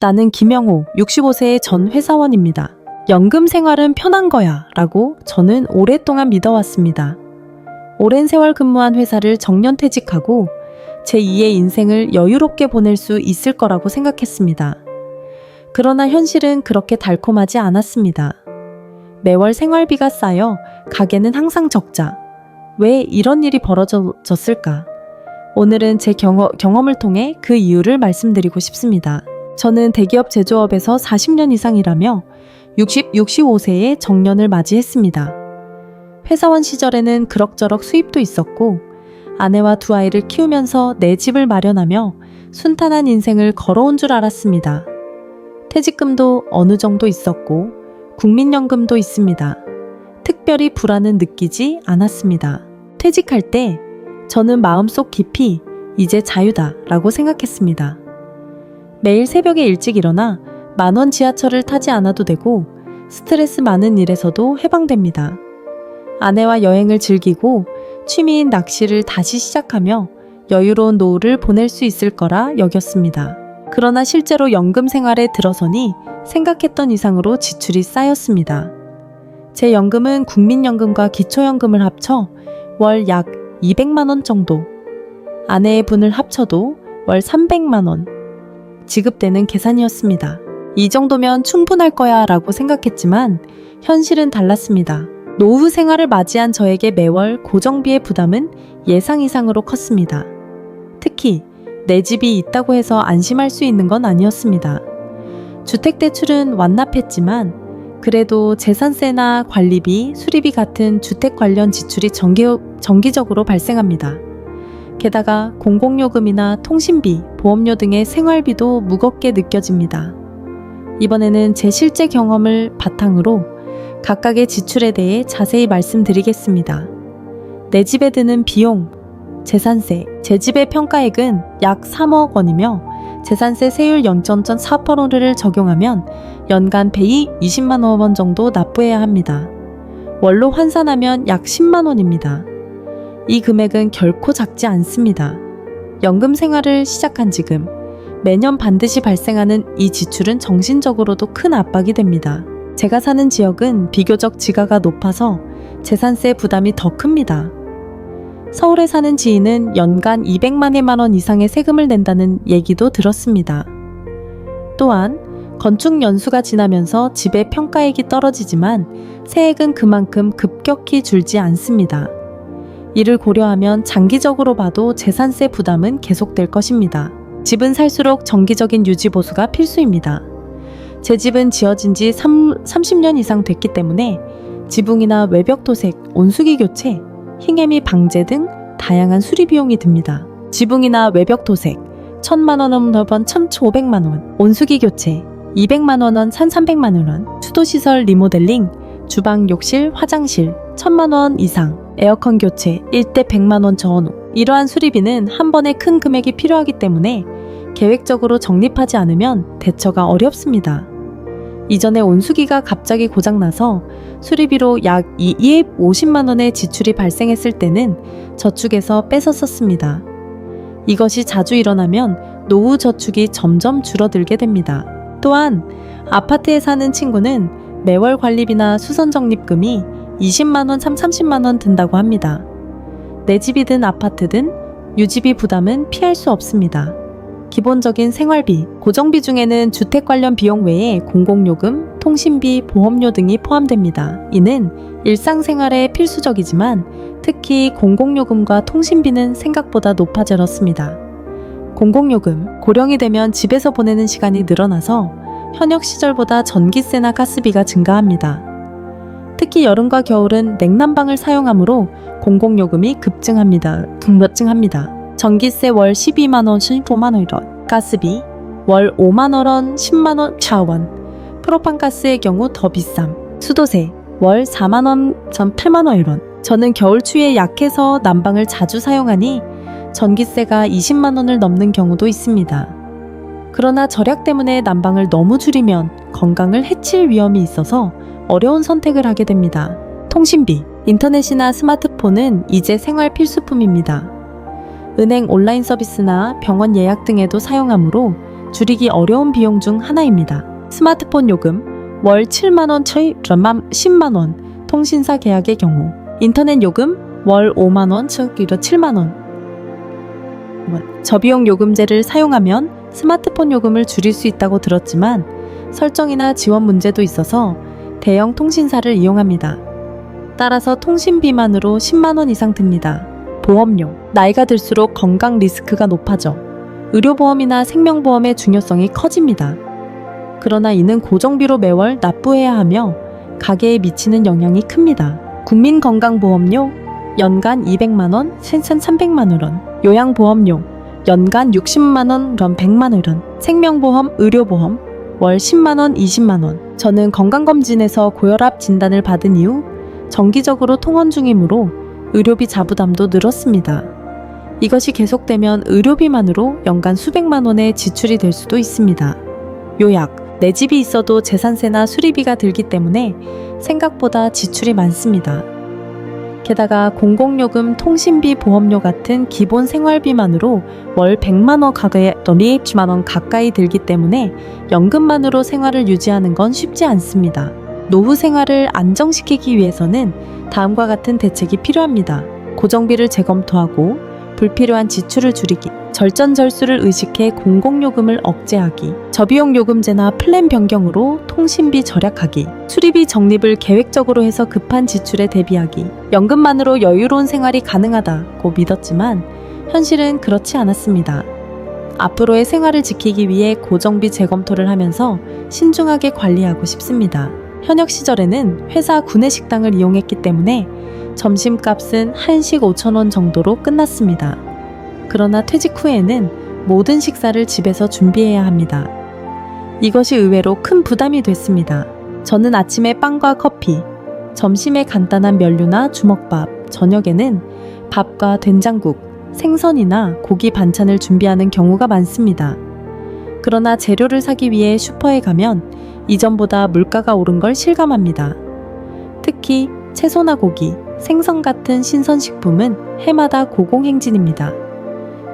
나는 김영호, 65세의 전 회사원입니다. 연금 생활은 편한 거야 라고 저는 오랫동안 믿어왔습니다. 오랜 세월 근무한 회사를 정년퇴직하고 제2의 인생을 여유롭게 보낼 수 있을 거라고 생각했습니다. 그러나 현실은 그렇게 달콤하지 않았습니다. 매월 생활비가 쌓여 가게는 항상 적자. 왜 이런 일이 벌어졌을까? 오늘은 제 경험을 통해 그 이유를 말씀드리고 싶습니다. 저는 대기업 제조업에서 40년 이상 일하며 65세의 정년을 맞이했습니다. 회사원 시절에는 그럭저럭 수입도 있었고 아내와 두 아이를 키우면서 내 집을 마련하며 순탄한 인생을 걸어온 줄 알았습니다. 퇴직금도 어느 정도 있었고 국민연금도 있습니다. 특별히 불안은 느끼지 않았습니다. 퇴직할 때 저는 마음속 깊이 이제 자유다 라고 생각했습니다. 매일 새벽에 일찍 일어나 10,000원 지하철을 타지 않아도 되고 스트레스 많은 일에서도 해방됩니다. 아내와 여행을 즐기고 취미인 낚시를 다시 시작하며 여유로운 노후를 보낼 수 있을 거라 여겼습니다. 그러나 실제로 연금 생활에 들어서니 생각했던 이상으로 지출이 쌓였습니다. 제 연금은 국민연금과 기초연금을 합쳐 월 약 200만 원 정도, 아내의 분을 합쳐도 월 300만 원 지급되는 계산이었습니다. 이 정도면 충분할 거야 라고 생각했지만 현실은 달랐습니다. 노후 생활을 맞이한 저에게 매월 고정비의 부담은 예상 이상으로 컸습니다. 특히 내 집이 있다고 해서 안심할 수 있는 건 아니었습니다. 주택대출은 완납했지만 그래도 재산세나 관리비, 수리비 같은 주택 관련 지출이 정기적으로 발생합니다. 게다가 공공요금이나 통신비, 보험료 등의 생활비도 무겁게 느껴집니다. 이번에는 제 실제 경험을 바탕으로 각각의 지출에 대해 자세히 말씀드리겠습니다. 내 집에 드는 비용, 재산세, 제 집의 평가액은 약 3억 원이며 재산세 세율 0.4%를 적용하면 연간 120만 원 정도 납부해야 합니다. 월로 환산하면 약 10만 원입니다. 이 금액은 결코 작지 않습니다. 연금 생활을 시작한 지금 매년 반드시 발생하는 이 지출은 정신적으로도 큰 압박이 됩니다. 제가 사는 지역은 비교적 지가가 높아서 재산세 부담이 더 큽니다. 서울에 사는 지인은 연간 200만 원 이상의 세금을 낸다는 얘기도 들었습니다. 또한 건축 연수가 지나면서 집의 평가액이 떨어지지만 세액은 그만큼 급격히 줄지 않습니다. 이를 고려하면 장기적으로 봐도 재산세 부담은 계속될 것입니다. 집은 살수록 정기적인 유지 보수가 필수입니다. 제 집은 지어진 지 30년 이상 됐기 때문에 지붕이나 외벽 도색, 온수기 교체, 흰개미 방제 등 다양한 수리 비용이 듭니다. 지붕이나 외벽 도색 1,000만 원 넘은 1,500만 원, 온수기 교체 200만 원, 1,300만 원, 수도시설 리모델링, 주방, 욕실, 화장실 1,000만 원 이상, 에어컨 교체 1대 100만 원 전후. 이러한 수리비는 한 번에 큰 금액이 필요하기 때문에 계획적으로 적립하지 않으면 대처가 어렵습니다. 이전에 온수기가 갑자기 고장나서 수리비로 약 250만 원의 지출이 발생했을 때는 저축에서 뺏어 썼습니다. 이것이 자주 일어나면 노후 저축이 점점 줄어들게 됩니다. 또한 아파트에 사는 친구는 매월 관리비나 수선 적립금이 20만 원, 30만 원 든다고 합니다. 내 집이든 아파트든 유지비 부담은 피할 수 없습니다. 기본적인 생활비, 고정비 중에는 주택 관련 비용 외에 공공요금, 통신비, 보험료 등이 포함됩니다. 이는 일상생활에 필수적이지만 특히 공공요금과 통신비는 생각보다 높아졌습니다. 공공요금, 고령이 되면 집에서 보내는 시간이 늘어나서 현역 시절보다 전기세나 가스비가 증가합니다. 특히 여름과 겨울은 냉난방을 사용하므로 공공요금이 급증합니다. 전기세 월 12만 원, 15만 원, 가스비 월 5만 원, 10만 원, 4원, 프로판가스의 경우 더 비쌈, 수도세 월 4만 원, 8만 원. 저는 겨울 추위에 약해서 난방을 자주 사용하니 전기세가 20만 원을 넘는 경우도 있습니다. 그러나 절약 때문에 난방을 너무 줄이면 건강을 해칠 위험이 있어서 어려운 선택을 하게 됩니다. 통신비, 인터넷이나 스마트폰은 이제 생활 필수품입니다. 은행 온라인 서비스나 병원 예약 등에도 사용하므로 줄이기 어려운 비용 중 하나입니다. 스마트폰 요금 월 7만원 채 10만원 통신사 계약의 경우, 인터넷 요금 월 5만원 즉 7만원. 저비용 요금제를 사용하면 스마트폰 요금을 줄일 수 있다고 들었지만 설정이나 지원 문제도 있어서 대형 통신사를 이용합니다. 따라서 통신비만으로 10만원 이상 듭니다. 보험료, 나이가 들수록 건강 리스크가 높아져 의료보험이나 생명보험의 중요성이 커집니다. 그러나 이는 고정비로 매월 납부해야 하며 가계에 미치는 영향이 큽니다. 국민건강보험료 연간 200만원, 1,300만원, 요양보험료 연간 60만원, 100만원, 생명보험, 의료보험 월 10만원, 20만원. 저는 건강검진에서 고혈압 진단을 받은 이후 정기적으로 통원 중이므로 의료비 자부담도 늘었습니다. 이것이 계속되면 의료비만으로 연간 수백만 원의 지출이 될 수도 있습니다. 요약, 내 집이 있어도 재산세나 수리비가 들기 때문에 생각보다 지출이 많습니다. 게다가 공공요금, 통신비, 보험료 같은 기본 생활비만으로 월 100만원 가까이, 200만원 가까이 들기 때문에 연금만으로 생활을 유지하는 건 쉽지 않습니다. 노후 생활을 안정시키기 위해서는 다음과 같은 대책이 필요합니다. 고정비를 재검토하고 불필요한 지출을 줄이기, 절전절수를 의식해 공공요금을 억제하기, 저비용 요금제나 플랜 변경으로 통신비 절약하기, 수리비 적립을 계획적으로 해서 급한 지출에 대비하기, 연금만으로 여유로운 생활이 가능하다고 믿었지만 현실은 그렇지 않았습니다. 앞으로의 생활을 지키기 위해 고정비 재검토를 하면서 신중하게 관리하고 싶습니다. 현역 시절에는 회사 구내식당을 이용했기 때문에 점심값은 한식 5,000원 정도로 끝났습니다. 그러나 퇴직 후에는 모든 식사를 집에서 준비해야 합니다. 이것이 의외로 큰 부담이 됐습니다. 저는 아침에 빵과 커피, 점심에 간단한 면류나 주먹밥, 저녁에는 밥과 된장국, 생선이나 고기 반찬을 준비하는 경우가 많습니다. 그러나 재료를 사기 위해 슈퍼에 가면 이전보다 물가가 오른 걸 실감합니다. 특히 채소나 고기, 생선 같은 신선식품은 해마다 고공행진입니다.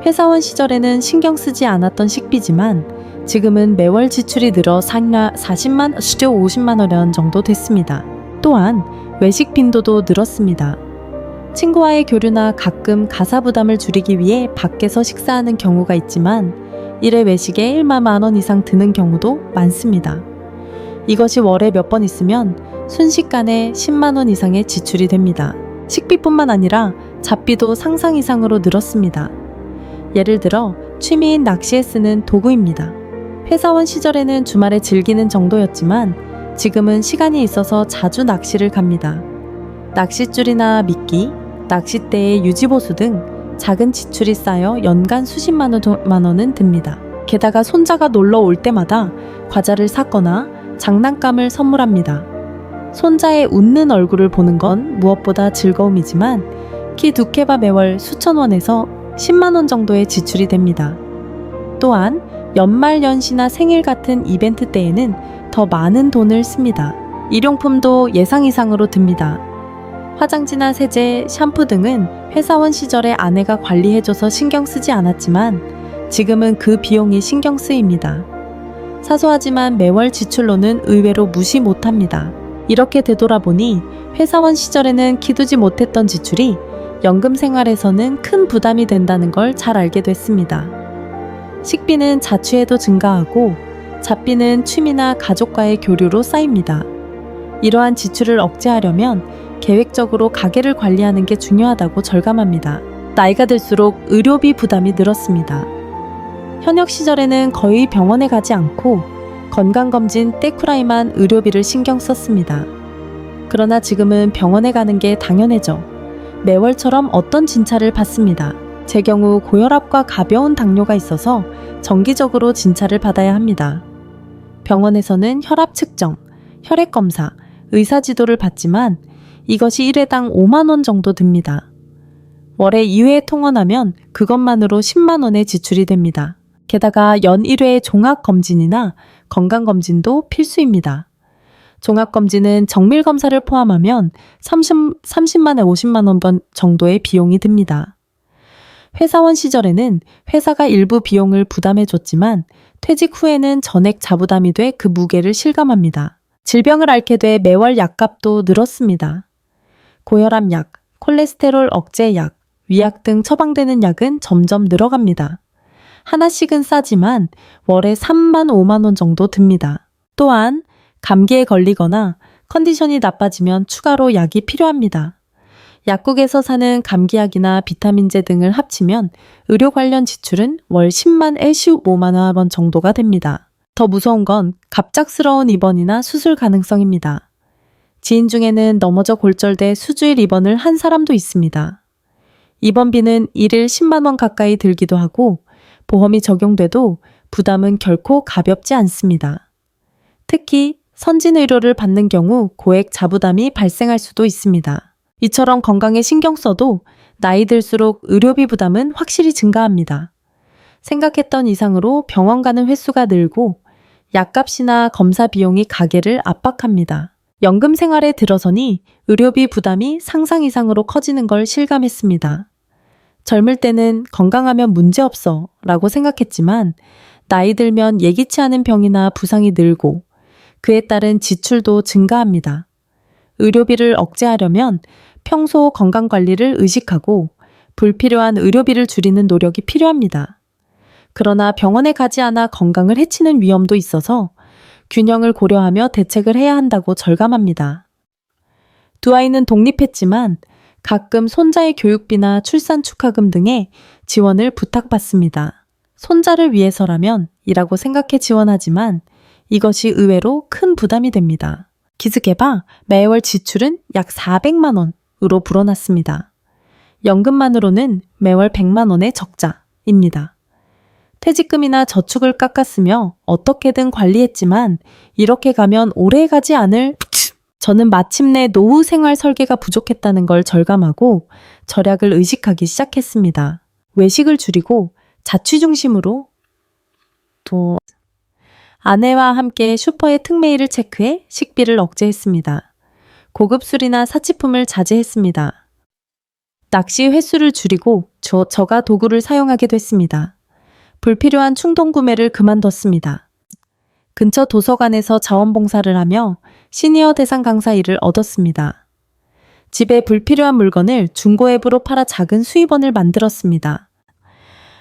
회사원 시절에는 신경 쓰지 않았던 식비지만 지금은 매월 지출이 늘어 40만, 50만 원 정도 됐습니다. 또한 외식 빈도도 늘었습니다. 친구와의 교류나 가끔 가사 부담을 줄이기 위해 밖에서 식사하는 경우가 있지만 일회 외식에 1만 원 이상 드는 경우도 많습니다. 이것이 월에 몇 번 있으면 순식간에 10만 원 이상의 지출이 됩니다. 식비뿐만 아니라 잡비도 상상 이상으로 늘었습니다. 예를 들어 취미인 낚시에 쓰는 도구입니다. 회사원 시절에는 주말에 즐기는 정도였지만 지금은 시간이 있어서 자주 낚시를 갑니다. 낚싯줄이나 미끼, 낚싯대의 유지보수 등 작은 지출이 쌓여 연간 수십만 원은 듭니다. 게다가 손자가 놀러 올 때마다 과자를 사거나 장난감을 선물합니다. 손자의 웃는 얼굴을 보는 건 무엇보다 즐거움이지만 키 두 캡아 매월 수천 원에서 10만 원 정도의 지출이 됩니다. 또한 연말연시나 생일 같은 이벤트 때에는 더 많은 돈을 씁니다. 일용품도 예상 이상으로 듭니다. 화장지나 세제, 샴푸 등은 회사원 시절에 아내가 관리해줘서 신경 쓰지 않았지만 지금은 그 비용이 신경 쓰입니다. 사소하지만 매월 지출로는 의외로 무시 못합니다. 이렇게 되돌아보니 회사원 시절에는 기두지 못했던 지출이 연금 생활에서는 큰 부담이 된다는 걸 잘 알게 됐습니다. 식비는 자취해도 증가하고 잡비는 취미나 가족과의 교류로 쌓입니다. 이러한 지출을 억제하려면 계획적으로 가계를 관리하는 게 중요하다고 절감합니다. 나이가 들수록 의료비 부담이 늘었습니다. 현역 시절에는 거의 병원에 가지 않고 건강검진, 떼쿠라이만 의료비를 신경 썼습니다. 그러나 지금은 병원에 가는 게 당연해져 매월처럼 어떤 진찰을 받습니다. 제 경우 고혈압과 가벼운 당뇨가 있어서 정기적으로 진찰을 받아야 합니다. 병원에서는 혈압 측정, 혈액 검사, 의사 지도를 받지만 이것이 1회당 5만 원 정도 듭니다. 월에 2회 통원하면 그것만으로 10만 원의 지출이 됩니다. 게다가 연 1회 종합검진이나 건강검진도 필수입니다. 종합검진은 정밀검사를 포함하면 30만에 50만 원 정도의 비용이 듭니다. 회사원 시절에는 회사가 일부 비용을 부담해줬지만 퇴직 후에는 전액 자부담이 돼 그 무게를 실감합니다. 질병을 앓게 돼 매월 약값도 늘었습니다. 고혈압 약, 콜레스테롤 억제 약, 위약 등 처방되는 약은 점점 늘어갑니다. 하나씩은 싸지만 월에 3만 5만 원 정도 듭니다. 또한 감기에 걸리거나 컨디션이 나빠지면 추가로 약이 필요합니다. 약국에서 사는 감기약이나 비타민제 등을 합치면 의료 관련 지출은 월 10만 15만 원 정도가 됩니다. 더 무서운 건 갑작스러운 입원이나 수술 가능성입니다. 지인 중에는 넘어져 골절돼 수주일 입원을 한 사람도 있습니다. 입원비는 일일 10만 원 가까이 들기도 하고 보험이 적용돼도 부담은 결코 가볍지 않습니다. 특히 선진 의료를 받는 경우 고액 자부담이 발생할 수도 있습니다. 이처럼 건강에 신경 써도 나이 들수록 의료비 부담은 확실히 증가합니다. 생각했던 이상으로 병원 가는 횟수가 늘고 약값이나 검사 비용이 가게를 압박합니다. 연금 생활에 들어서니 의료비 부담이 상상 이상으로 커지는 걸 실감했습니다. 젊을 때는 건강하면 문제없어 라고 생각했지만 나이 들면 예기치 않은 병이나 부상이 늘고 그에 따른 지출도 증가합니다. 의료비를 억제하려면 평소 건강관리를 의식하고 불필요한 의료비를 줄이는 노력이 필요합니다. 그러나 병원에 가지 않아 건강을 해치는 위험도 있어서 균형을 고려하며 대책을 해야 한다고 절감합니다. 두 아이는 독립했지만 가끔 손자의 교육비나 출산 축하금 등의 지원을 부탁받습니다. 손자를 위해서라면 이라고 생각해 지원하지만 이것이 의외로 큰 부담이 됩니다. 기특해봐 매월 지출은 약 400만 원으로 불어났습니다. 연금만으로는 매월 100만 원의 적자입니다. 퇴직금이나 저축을 깎았으며 어떻게든 관리했지만 이렇게 가면 오래 가지 않을 저는 마침내 노후 생활 설계가 부족했다는 걸 절감하고 절약을 의식하기 시작했습니다. 외식을 줄이고 자취 중심으로 아내와 함께 슈퍼의 특매일을 체크해 식비를 억제했습니다. 고급 술이나 사치품을 자제했습니다. 낚시 횟수를 줄이고 저가 도구를 사용하게 됐습니다. 불필요한 충동 구매를 그만뒀습니다. 근처 도서관에서 자원봉사를 하며 시니어 대상 강사 일을 얻었습니다. 집에 불필요한 물건을 중고 앱으로 팔아 작은 수입원을 만들었습니다.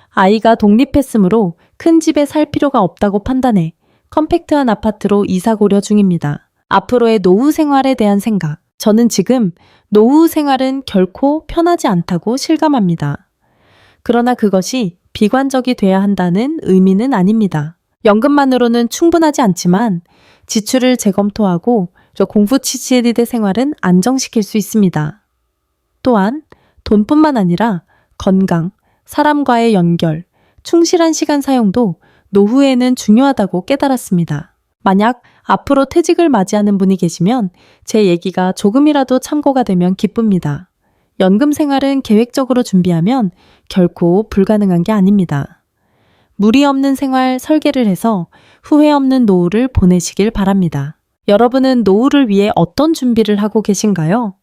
아이가 독립했으므로 큰 집에 살 필요가 없다고 판단해 컴팩트한 아파트로 이사 고려 중입니다. 앞으로의 노후 생활에 대한 생각. 저는 지금 노후 생활은 결코 편하지 않다고 실감합니다. 그러나 그것이 비관적이 돼야 한다는 의미는 아닙니다. 연금만으로는 충분하지 않지만 지출을 재검토하고 공부치치리대 생활은 안정시킬 수 있습니다. 또한 돈뿐만 아니라 건강, 사람과의 연결, 충실한 시간 사용도 노후에는 중요하다고 깨달았습니다. 만약 앞으로 퇴직을 맞이하는 분이 계시면 제 얘기가 조금이라도 참고가 되면 기쁩니다. 연금 생활은 계획적으로 준비하면 결코 불가능한 게 아닙니다. 무리 없는 생활 설계를 해서 후회 없는 노후를 보내시길 바랍니다. 여러분은 노후를 위해 어떤 준비를 하고 계신가요?